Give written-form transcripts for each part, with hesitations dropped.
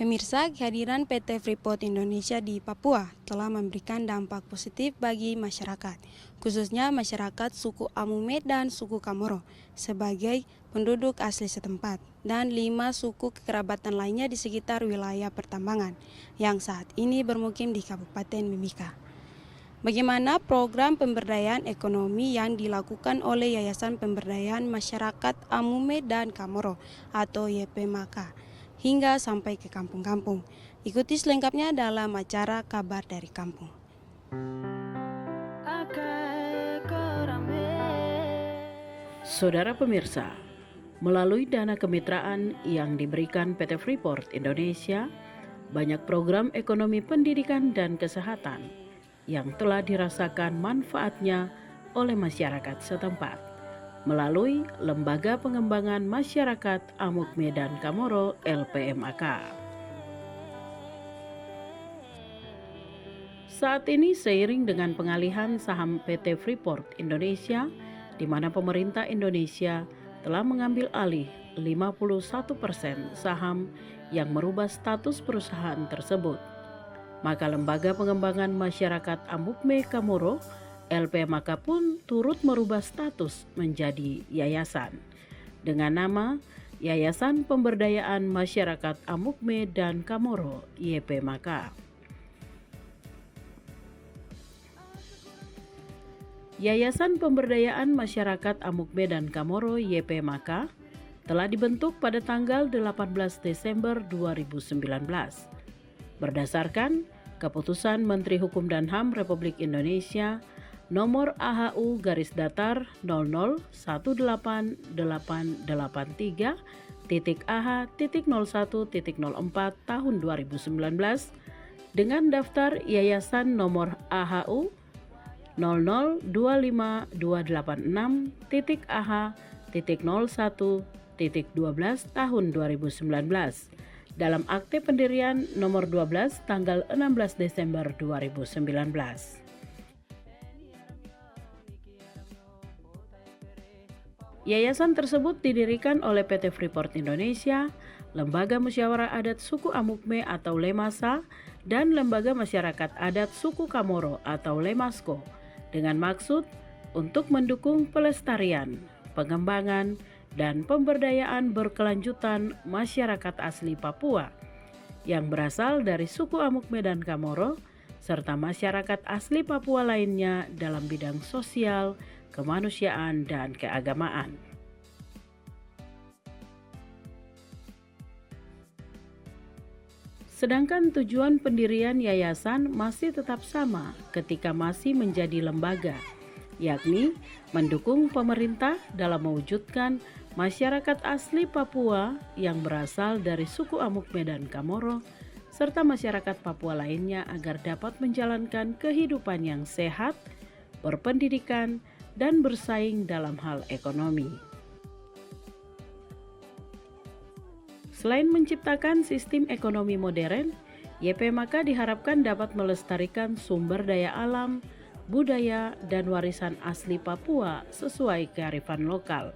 Pemirsa, kehadiran PT Freeport Indonesia di Papua telah memberikan dampak positif bagi masyarakat, khususnya masyarakat suku Amume dan suku Kamoro, sebagai penduduk asli setempat, dan 5 suku kekerabatan lainnya di sekitar wilayah pertambangan, yang saat ini bermukim di Kabupaten Mimika. Bagaimana program pemberdayaan ekonomi yang dilakukan oleh Yayasan Pemberdayaan Masyarakat Amume dan Kamoro atau YPMAKA hingga sampai ke kampung-kampung? Ikuti selengkapnya dalam acara Kabar dari Kampung. Saudara pemirsa, melalui dana kemitraan yang diberikan PT Freeport Indonesia, banyak program ekonomi pendidikan dan kesehatan yang telah dirasakan manfaatnya oleh masyarakat setempat melalui Lembaga Pengembangan Masyarakat Amume dan Kamoro (LPMAK). Saat ini seiring dengan pengalihan saham PT Freeport Indonesia, di mana pemerintah Indonesia telah mengambil alih 51% saham yang merubah status perusahaan tersebut, maka Lembaga Pengembangan Masyarakat Amume Kamoro LPMAK pun turut merubah status menjadi yayasan dengan nama Yayasan Pemberdayaan Masyarakat Amume dan Kamoro YPMAK. Yayasan Pemberdayaan Masyarakat Amume dan Kamoro YPMAK telah dibentuk pada tanggal 18 Desember 2019 berdasarkan Keputusan Menteri Hukum dan HAM Republik Indonesia Nomor AHU-18883.AH.01.04 tahun 2019 dengan daftar Yayasan nomor AHU 002286.AH.01.12 tahun 2019 dalam akte pendirian nomor 12 tanggal 16 Desember 2019. Yayasan tersebut didirikan oleh PT Freeport Indonesia, Lembaga Musyawarah Adat Suku Amume atau LEMASA, dan Lembaga Masyarakat Adat Suku Kamoro atau LEMASKO dengan maksud untuk mendukung pelestarian, pengembangan, dan pemberdayaan berkelanjutan masyarakat asli Papua yang berasal dari suku Amume dan Kamoro serta masyarakat asli Papua lainnya dalam bidang sosial, kemanusiaan, dan keagamaan. Sedangkan tujuan pendirian yayasan masih tetap sama ketika masih menjadi lembaga, yakni mendukung pemerintah dalam mewujudkan masyarakat asli Papua yang berasal dari suku Amume dan Kamoro serta masyarakat Papua lainnya agar dapat menjalankan kehidupan yang sehat, berpendidikan, dan bersaing dalam hal ekonomi. Selain menciptakan sistem ekonomi modern, YPMAK diharapkan dapat melestarikan sumber daya alam, budaya, dan warisan asli Papua sesuai kearifan lokal,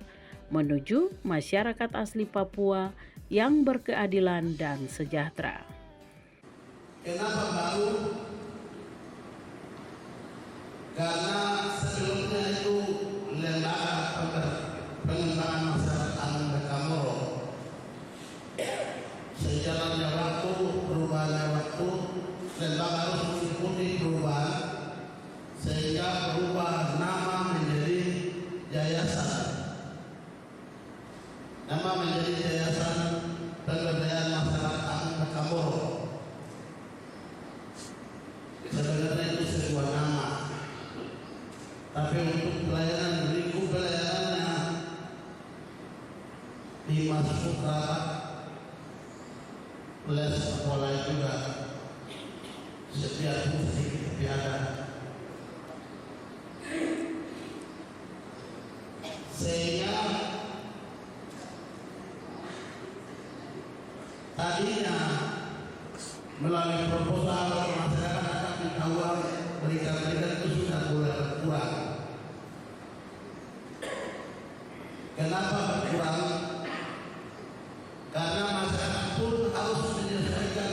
menuju masyarakat asli Papua yang berkeadilan dan sejahtera. Kenapa baru? Karena sebelumnya itu Lembaga Pengembangan Masyarakat Amume Kamoro. Sejalannya waktu, perubahannya waktu, lembaga harus mengikuti perubahan sehingga berubah nama menjadi yayasan. Nama menjadi Yayasan Pemberdayaan Masyarakat Amume Kamoro. Sebenarnya itu sebuah nama, tapi untuk pelayanan lingkup pelayanannya dimasuk rapat les sekolah juga setiap musik ada. Sehingga tadinya melalui proposal masyarakat akan dikawal berikan itu sudah mulai berkurang. Kenapa berkurang? Karena masyarakat pun harus menyelesaikan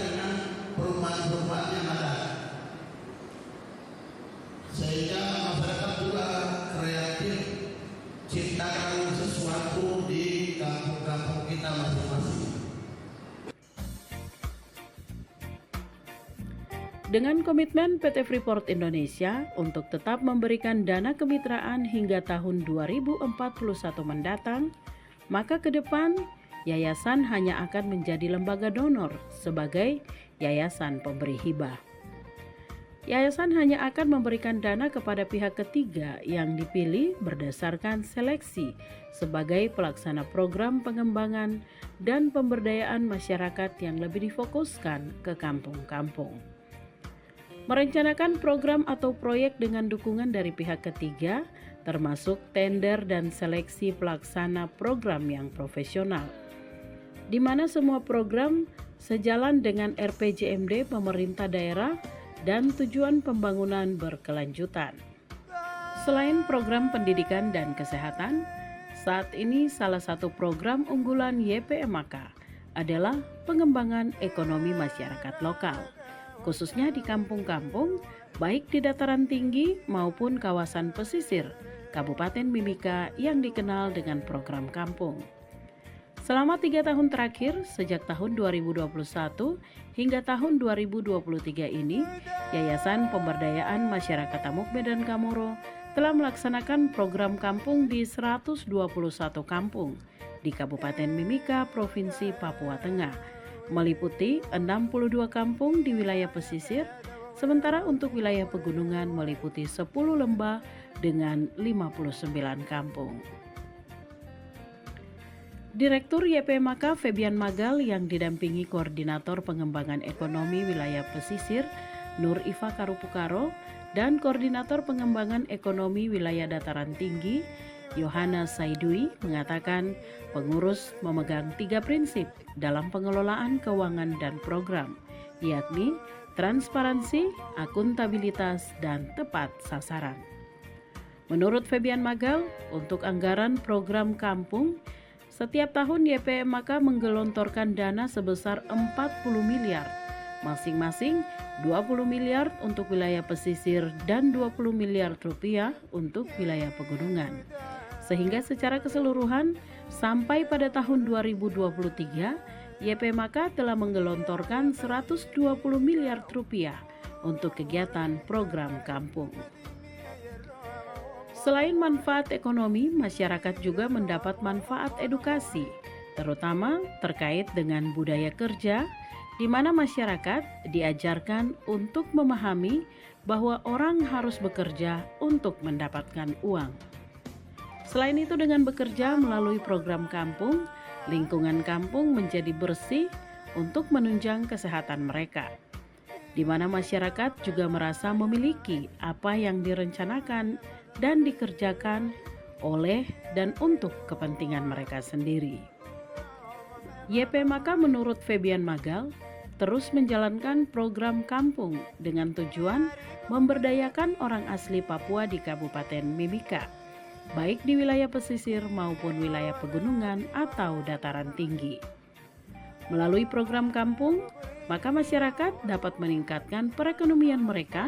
Dengan komitmen PT Freeport Indonesia untuk tetap memberikan dana kemitraan hingga tahun 2041 mendatang, maka ke depan yayasan hanya akan menjadi lembaga donor sebagai yayasan pemberi hibah. Yayasan hanya akan memberikan dana kepada pihak ketiga yang dipilih berdasarkan seleksi sebagai pelaksana program pengembangan dan pemberdayaan masyarakat yang lebih difokuskan ke kampung-kampung. Merencanakan program atau proyek dengan dukungan dari pihak ketiga, termasuk tender dan seleksi pelaksana program yang profesional, di mana semua program sejalan dengan RPJMD pemerintah daerah dan tujuan pembangunan berkelanjutan. Selain program pendidikan dan kesehatan, saat ini salah satu program unggulan YPMAK adalah pengembangan ekonomi masyarakat lokal, khususnya di kampung-kampung, baik di dataran tinggi maupun kawasan pesisir Kabupaten Mimika yang dikenal dengan program kampung. Selama 3 tahun terakhir, sejak tahun 2021 hingga tahun 2023 ini, Yayasan Pemberdayaan Masyarakat Amukme dan Kamoro telah melaksanakan program kampung di 121 kampung di Kabupaten Mimika, Provinsi Papua Tengah, meliputi 62 kampung di wilayah pesisir, sementara untuk wilayah pegunungan meliputi 10 lembah dengan 59 kampung. Direktur YPMAK Febian Magal yang didampingi Koordinator Pengembangan Ekonomi Wilayah Pesisir Nur Iva Karupukaro dan Koordinator Pengembangan Ekonomi Wilayah Dataran Tinggi Yohana Saidui mengatakan pengurus memegang 3 prinsip dalam pengelolaan keuangan dan program, yakni transparansi, akuntabilitas, dan tepat sasaran. Menurut Febian Magal, untuk anggaran program kampung, setiap tahun YPMAK menggelontorkan dana sebesar 40 miliar, masing-masing 20 miliar untuk wilayah pesisir dan 20 miliar rupiah untuk wilayah pegunungan. Sehingga secara keseluruhan sampai pada tahun 2023, YPMAK telah menggelontorkan 120 miliar rupiah untuk kegiatan program kampung. Selain manfaat ekonomi, masyarakat juga mendapat manfaat edukasi, terutama terkait dengan budaya kerja, di mana masyarakat diajarkan untuk memahami bahwa orang harus bekerja untuk mendapatkan uang. Selain itu, dengan bekerja melalui program kampung, lingkungan kampung menjadi bersih untuk menunjang kesehatan mereka, di mana masyarakat juga merasa memiliki apa yang direncanakan dan dikerjakan oleh dan untuk kepentingan mereka sendiri. YPMAK menurut Febian Magal terus menjalankan program kampung dengan tujuan memberdayakan orang asli Papua di Kabupaten Mimika, baik di wilayah pesisir maupun wilayah pegunungan atau dataran tinggi. Melalui program kampung, maka masyarakat dapat meningkatkan perekonomian mereka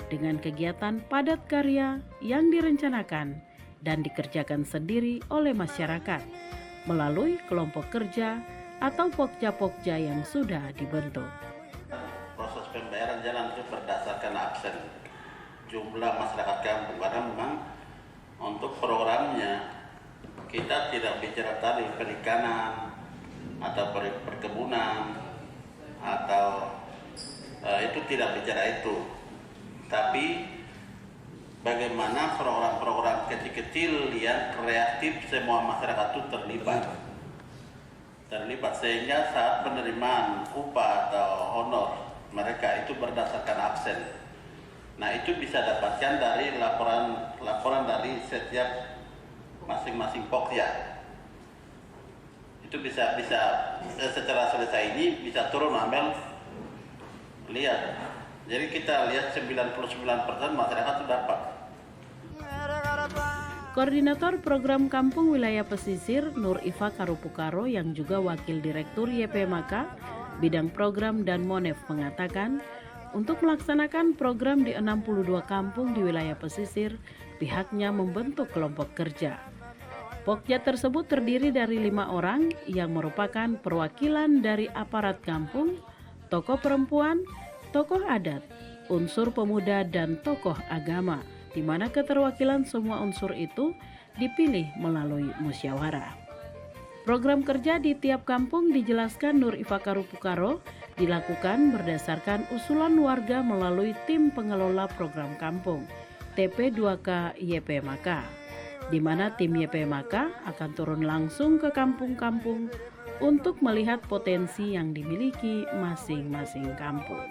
dengan kegiatan padat karya yang direncanakan dan dikerjakan sendiri oleh masyarakat melalui kelompok kerja atau pokja-pokja yang sudah dibentuk. Proses pembayaran jalan itu berdasarkan absen jumlah masyarakat kampung, karena memang untuk programnya kita tidak bicara tadi perikanan atau perkebunan atau itu tidak bicara itu. Tapi bagaimana program-program kecil-kecil yang kreatif semua masyarakat itu terlibat sehingga saat penerimaan upah atau honor mereka itu berdasarkan absen. Nah, itu bisa dapatkan dari laporan dari setiap masing-masing pokja. Itu bisa secara selesai ini bisa turun ambil lihat. Jadi kita lihat 99% masyarakat itu dapat. Koordinator Program Kampung Wilayah Pesisir Nur Iva Karupukaro yang juga Wakil Direktur YPMAK Bidang Program dan Monef mengatakan, untuk melaksanakan program di 62 kampung di wilayah pesisir, pihaknya membentuk kelompok kerja. Pokja tersebut terdiri dari 5 orang yang merupakan perwakilan dari aparat kampung, tokoh perempuan, tokoh adat, unsur pemuda dan tokoh agama, di mana keterwakilan semua unsur itu dipilih melalui musyawarah. Program kerja di tiap kampung dijelaskan Nur Ifa Karupukaro dilakukan berdasarkan usulan warga melalui tim pengelola program kampung TP2K YPMK, di mana tim YPMK akan turun langsung ke kampung-kampung untuk melihat potensi yang dimiliki masing-masing kampung.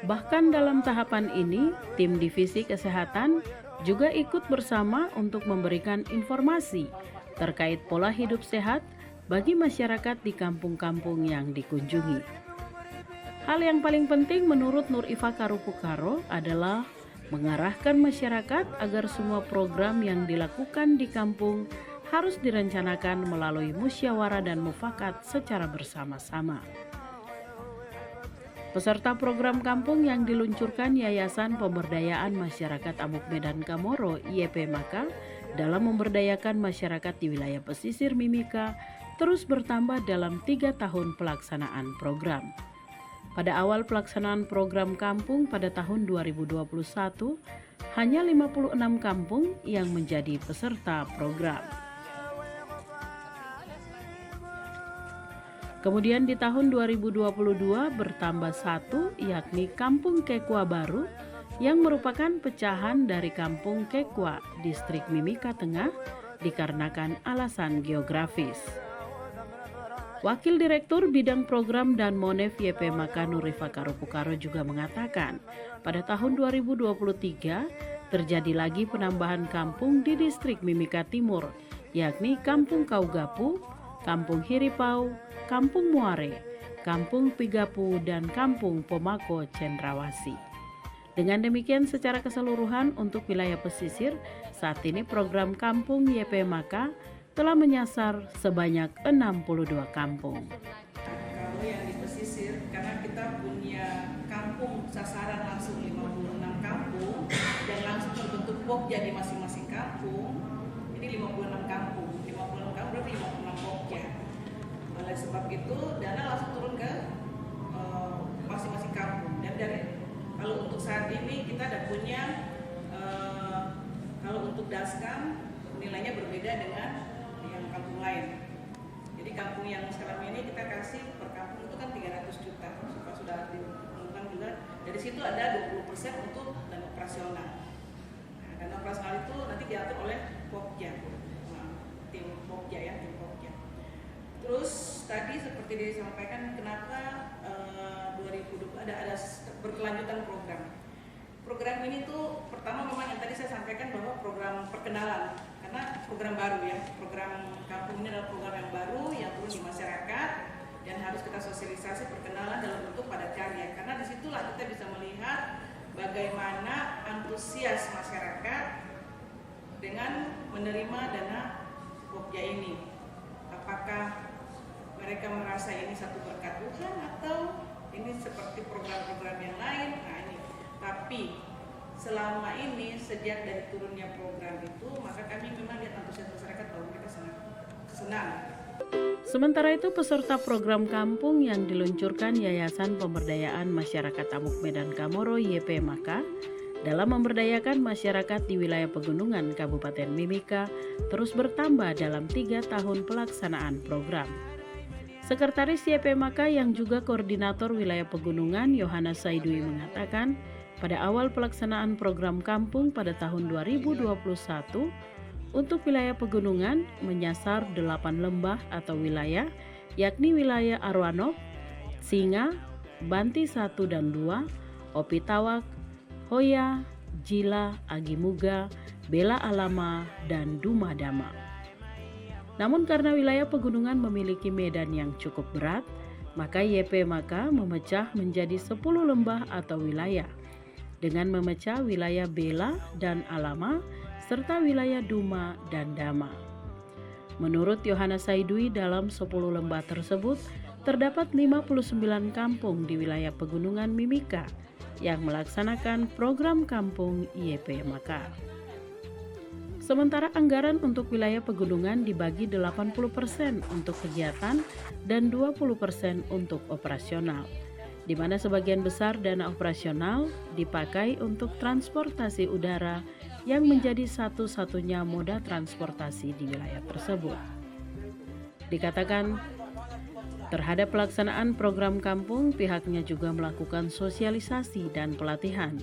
Bahkan dalam tahapan ini, tim divisi kesehatan juga ikut bersama untuk memberikan informasi terkait pola hidup sehat bagi masyarakat di kampung-kampung yang dikunjungi. Hal yang paling penting menurut Nur Ifa Karupukaro adalah mengarahkan masyarakat agar semua program yang dilakukan di kampung harus direncanakan melalui musyawarah dan mufakat secara bersama-sama. Peserta program kampung yang diluncurkan Yayasan Pemberdayaan Masyarakat Amuk Medan Kamoro YPMK dalam memberdayakan masyarakat di wilayah pesisir Mimika terus bertambah dalam 3 tahun pelaksanaan program. Pada awal pelaksanaan program kampung pada tahun 2021, hanya 56 kampung yang menjadi peserta program. Kemudian di tahun 2022 bertambah 1, yakni Kampung Kekwa Baru yang merupakan pecahan dari Kampung Kekwa, Distrik Mimika Tengah dikarenakan alasan geografis. Wakil Direktur Bidang Program dan Monef YPMK Nur Ifa Karupukaro juga mengatakan, pada tahun 2023 terjadi lagi penambahan kampung di Distrik Mimika Timur, yakni Kampung Kaugapu, Kampung Hiripau, Kampung Muare, Kampung Pigapu, dan Kampung Pomako Cendrawasih. Dengan demikian secara keseluruhan untuk wilayah pesisir, saat ini program kampung YPMK telah menyasar sebanyak 62 kampung. Kalau yang di pesisir, karena kita punya kampung sasaran langsung 56 kampung dan langsung terbentuk pokja di masing-masing kampung, ini 56 kampung, 56 kampung berarti 56 pokja. Oleh sebab itu, dana langsung turun ke masing-masing kampung. Dan dari kalau untuk saat ini kita ada punya kalau untuk Daskam nilainya berbeda dengan yang kampung lain. Jadi kampung yang sekarang ini kita kasih per kampung itu kan 300 juta. Sudah diumumkan juga. Dari situ ada 20% untuk dana operasional. Nah, dana operasional itu nanti diatur oleh Pokja. Tim Pokja ya, tim Pokja. Terus tadi seperti disampaikan kenapa 2020 ada berkelanjutan program. Program ini tuh pertama memang yang tadi saya sampaikan bahwa program perkenalan, karena program baru ya, program kampung ini adalah program yang baru yang turun di masyarakat dan harus kita sosialisasi perkenalan dalam bentuk padat karya, karena disitulah kita bisa melihat bagaimana antusias masyarakat dengan menerima dana Pokja ini. Apakah mereka merasa ini satu berkat Tuhan atau ini seperti program-program yang lain? Nah ini. Tapi selama ini sejak dari turunnya program itu, maka kami memang lihat antusias masyarakat bahwa mereka sangat senang. Sementara itu peserta program kampung yang diluncurkan Yayasan Pemberdayaan Masyarakat Amuk Medan Kamoro YPMK dalam memberdayakan masyarakat di wilayah pegunungan Kabupaten Mimika terus bertambah dalam 3 tahun pelaksanaan program. Sekretaris YPMK yang juga koordinator wilayah pegunungan Yohana Saidui mengatakan, pada awal pelaksanaan program kampung pada tahun 2021, untuk wilayah pegunungan menyasar 8 lembah atau wilayah, yakni wilayah Arwanok, Singa, Banti 1 dan 2, Opitawak, Hoya, Jila, Agimuga, Bela Alama, dan Dumadama. Namun karena wilayah pegunungan memiliki medan yang cukup berat, maka YPMK memecah menjadi 10 lembah atau wilayah, dengan memecah wilayah Bela dan Alama, serta wilayah Duma dan Dama. Menurut Yohana Saidui, dalam 10 lembah tersebut, terdapat 59 kampung di wilayah pegunungan Mimika yang melaksanakan program kampung YPMK. Sementara anggaran untuk wilayah pegunungan dibagi 80% untuk kegiatan dan 20% untuk operasional. di mana sebagian besar dana operasional dipakai untuk transportasi udara yang menjadi satu-satunya moda transportasi di wilayah tersebut. Dikatakan, terhadap pelaksanaan program kampung, pihaknya juga melakukan sosialisasi dan pelatihan,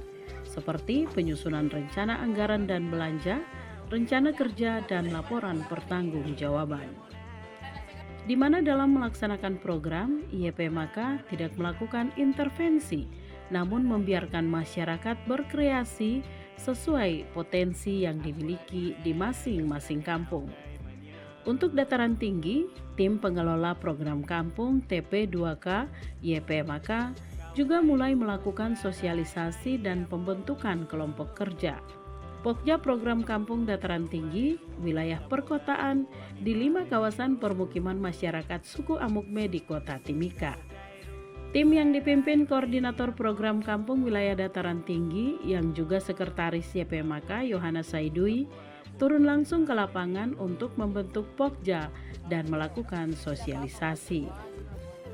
seperti penyusunan rencana anggaran dan belanja, rencana kerja, dan laporan pertanggungjawaban. Di mana dalam melaksanakan program, YPMK tidak melakukan intervensi, namun membiarkan masyarakat berkreasi sesuai potensi yang dimiliki di masing-masing kampung. Untuk dataran tinggi, tim pengelola program kampung TP2K YPMK juga mulai melakukan sosialisasi dan pembentukan kelompok kerja. Pokja program kampung dataran tinggi, wilayah perkotaan di 5 kawasan permukiman masyarakat suku Amukme di Kota Timika. Tim yang dipimpin Koordinator Program Kampung Wilayah Dataran Tinggi yang juga Sekretaris YPMK Yohana Saidui turun langsung ke lapangan untuk membentuk Pokja dan melakukan sosialisasi.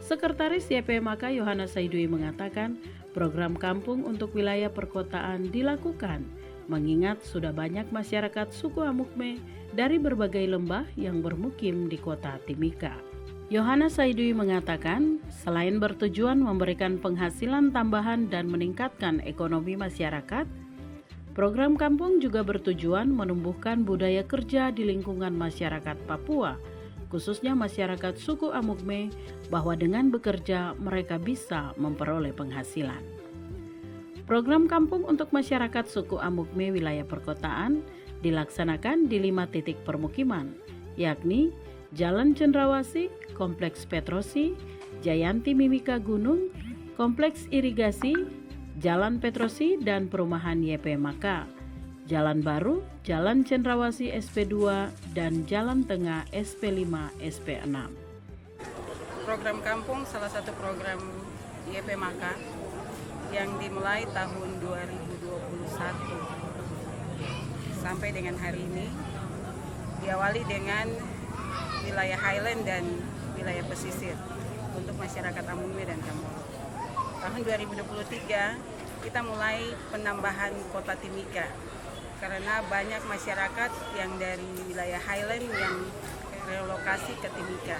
Sekretaris YPMK Yohana Saidui mengatakan program kampung untuk wilayah perkotaan dilakukan mengingat sudah banyak masyarakat suku Amukme dari berbagai lembah yang bermukim di Kota Timika. Yohana Saidui mengatakan, selain bertujuan memberikan penghasilan tambahan dan meningkatkan ekonomi masyarakat, program kampung juga bertujuan menumbuhkan budaya kerja di lingkungan masyarakat Papua, khususnya masyarakat suku Amukme, bahwa dengan bekerja mereka bisa memperoleh penghasilan. Program kampung untuk masyarakat suku Amukme wilayah perkotaan dilaksanakan di 5 titik permukiman, yakni Jalan Cendrawasih, Kompleks Petrosi, Jayanti Mimika Gunung, Kompleks Irigasi, Jalan Petrosi dan Perumahan YPMK, Jalan Baru, Jalan Cendrawasih SP2, dan Jalan Tengah SP5, SP6. Program kampung salah satu program YPMK yang dimulai tahun 2021 sampai dengan hari ini, diawali dengan wilayah Highland dan wilayah pesisir untuk masyarakat Amukme dan Kamoro. Tahun 2023 kita mulai penambahan Kota Timika karena banyak masyarakat yang dari wilayah Highland yang relokasi ke Timika,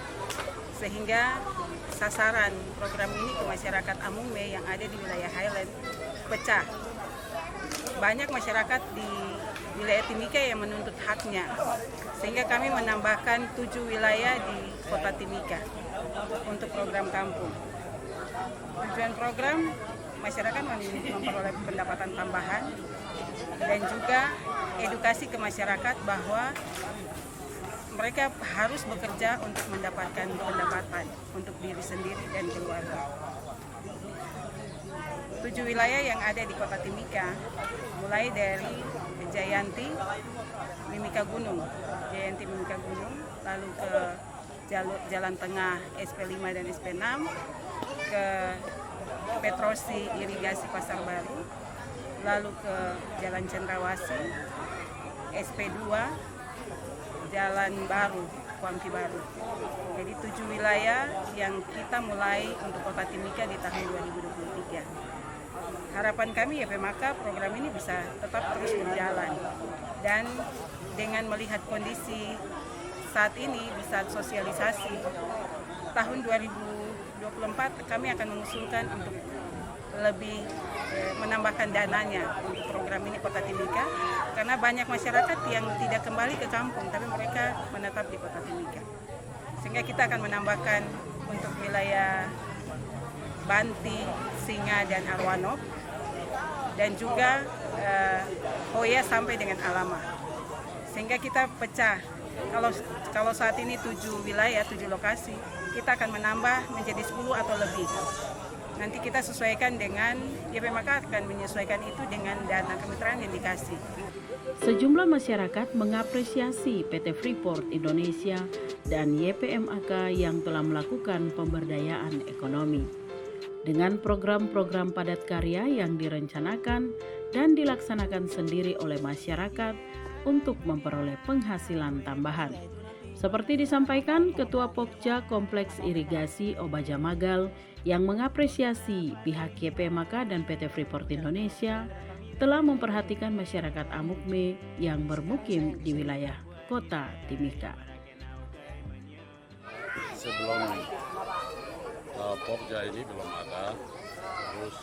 sehingga sasaran program ini ke masyarakat Amukme yang ada di wilayah Highland pecah. Banyak masyarakat di wilayah Timika yang menuntut haknya, sehingga kami menambahkan 7 wilayah di Kota Timika untuk program kampung. Tujuan program, masyarakat memperoleh pendapatan tambahan dan juga edukasi ke masyarakat bahwa mereka harus bekerja untuk mendapatkan pendapatan untuk diri sendiri dan keluarga. 7 wilayah yang ada di Kota Timika, mulai dari Jayanti Mimika Gunung, lalu ke Jalan Tengah SP5 dan SP6, ke Petrosi Irigasi Pasar Baru, lalu ke Jalan Cendrawasih, SP2, Jalan Baru, Kuamki Baru. Jadi 7 wilayah yang kita mulai untuk Kota Timika di tahun 2023. Harapan kami YPMK program ini bisa tetap terus berjalan, dan dengan melihat kondisi saat ini bisa sosialisasi. Tahun 2024 kami akan mengusulkan untuk lebih menambahkan dananya untuk program ini Kota Timika, karena banyak masyarakat yang tidak kembali ke kampung tapi mereka menetap di Kota Timika, sehingga kita akan menambahkan untuk wilayah Banti, Singa, dan Arwanop, dan juga Hoya sampai dengan Alama, sehingga kita pecah. Kalau saat ini 7 wilayah, 7 lokasi, kita akan menambah menjadi 10 atau lebih. Nanti kita sesuaikan dengan, YPMK akan menyesuaikan itu dengan dana kemitraan yang dikasih. Sejumlah masyarakat mengapresiasi PT Freeport Indonesia dan YPMK yang telah melakukan pemberdayaan ekonomi. Dengan program-program padat karya yang direncanakan dan dilaksanakan sendiri oleh masyarakat untuk memperoleh penghasilan tambahan. Seperti disampaikan Ketua Pokja Kompleks Irigasi Obaja Magal yang mengapresiasi pihak YPMK dan PT Freeport Indonesia telah memperhatikan masyarakat Amukme yang bermukim di wilayah Kota Timika. Sebelum Pokja ini belum ada, terus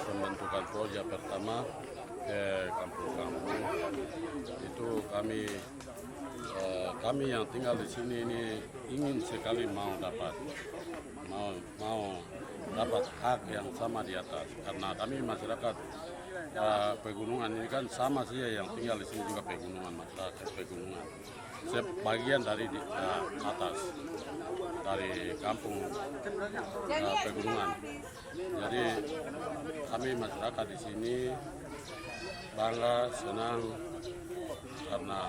pembentukan Pokja pertama ke kampung-kampung itu kami yang tinggal di sini ini ingin sekali mau dapat hak yang sama di atas, karena kami masyarakat pegunungan ini kan sama sih, yang tinggal di sini juga pegunungan, masyarakat pegunungan sebagian dari atas dari kampung pegunungan. Jadi kami masyarakat di sini bangga, senang, karena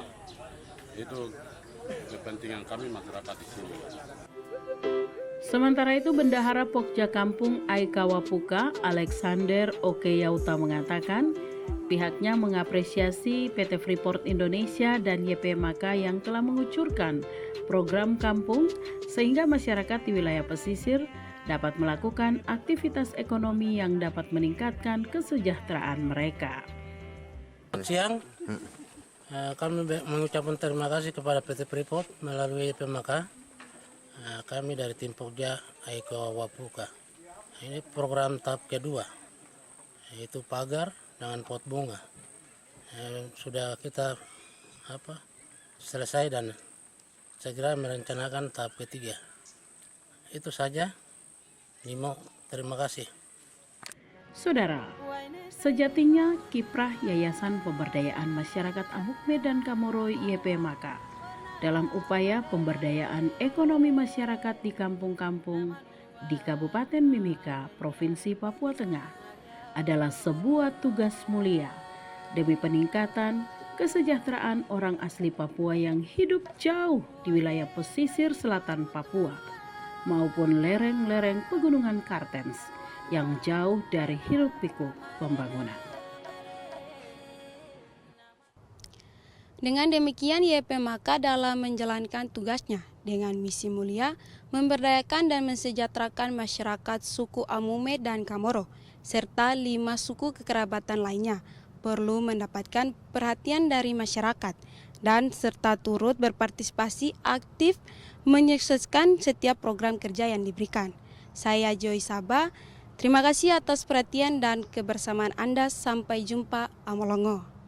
itu kepentingan kami masyarakat di sini. Sementara itu Bendahara Pokja Kampung Aikawapuka Alexander Okeyauta mengatakan pihaknya mengapresiasi PT Freeport Indonesia dan YPMK yang telah mengucurkan program kampung sehingga masyarakat di wilayah pesisir dapat melakukan aktivitas ekonomi yang dapat meningkatkan kesejahteraan mereka. Siang, kami mengucapkan terima kasih kepada PT Freeport melalui YPMK. Kami dari tim Pokja Aikawapuka. Ini program tahap kedua, yaitu pagar dengan pot bunga. Sudah kita selesai dan segera merencanakan tahap ketiga. Itu saja. Nimo, terima kasih. Saudara, sejatinya kiprah Yayasan Pemberdayaan Masyarakat Amukme dan Kamoro YPMK dalam upaya pemberdayaan ekonomi masyarakat di kampung-kampung di Kabupaten Mimika, Provinsi Papua Tengah adalah sebuah tugas mulia demi peningkatan kesejahteraan orang asli Papua yang hidup jauh di wilayah pesisir selatan Papua maupun lereng-lereng pegunungan Kartens yang jauh dari hiruk-pikuk pembangunan. Dengan demikian YPMK dalam menjalankan tugasnya dengan misi mulia memberdayakan dan mensejahterakan masyarakat suku Amume dan Kamoro serta 5 suku kekerabatan lainnya perlu mendapatkan perhatian dari masyarakat dan serta turut berpartisipasi aktif menyukseskan setiap program kerja yang diberikan. Saya Joy Sabah, terima kasih atas perhatian dan kebersamaan Anda. Sampai jumpa, Amolongo.